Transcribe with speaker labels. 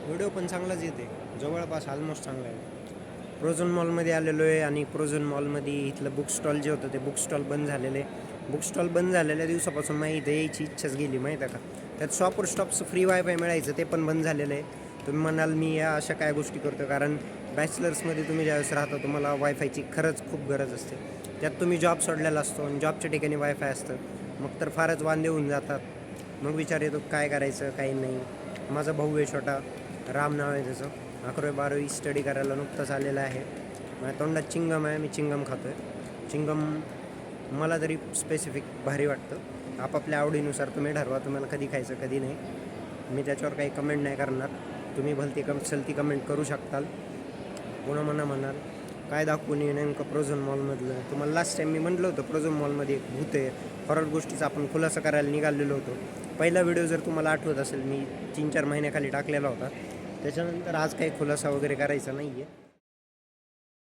Speaker 1: Video पण चांगलाच येते, जवळपास ऑलमोस्ट चांगला आहे. प्रोझोन मॉलमध्ये आलेलो आहे आणि प्रोझोन मॉलमध्ये इथलं बुक स्टॉल जे होतं ते बुक स्टॉल बंद झालेले. बुक स्टॉल बंद झालेल्या दिवसापासून मला इथे यायची इच्छाच गेली, माहीत आहे का. त्यात शॉपर स्टॉपचं फ्री वायफाय मिळायचं ते पण बंद झालेलं आहे. तुम्ही म्हणाल मी या अशा काय गोष्टी करतो, कारण बॅचलर्समध्ये तुम्ही ज्यावेळेस राहता तुम्हाला वायफायची खरंच खूप गरज असते. त्यात तुम्ही जॉब सोडलेला असतो आणि जॉबच्या ठिकाणी वायफाय असतं, मग तर फारच वांदे होऊन जातात. मग विचार येतो काय करायचं काही नाही. माझा भाऊ आहे छोटा, राम नाव आहे त्याचं, 11वी-12वी स्टडी करायला नुकताच आलेला आहे. माझ्या तोंडात चिंगम आहे, मी चिंगम खातो आहे. चिंगम मला तरी स्पेसिफिक भारी वाटतं. आपापल्या आवडीनुसार तुम्ही ठरवा तुम्हाला कधी खायचं कधी नाही. मी त्याच्यावर काही कमेंट नाही करणार. तुम्ही भलती चलती कमेंट करू शकताल. पुन्हा म्हणाल काय दाखवून ये नेमकं प्रोझोन मॉलमधलं. तुम्हाला लास्ट टाईम मी म्हटलं होतं प्रोझोन मॉलमध्ये एक भूत आहे, हॉरर गोष्टीचा आपण खुलासा करायला निघालेलो होतो. पहिला व्हिडिओ जर तुम्हाला आठवत असेल मी 3-4 महिन्याखाली टाकलेला होता. त्याच्यानंतर आज काही खुलासा वगैरे करायचा नाही आहे.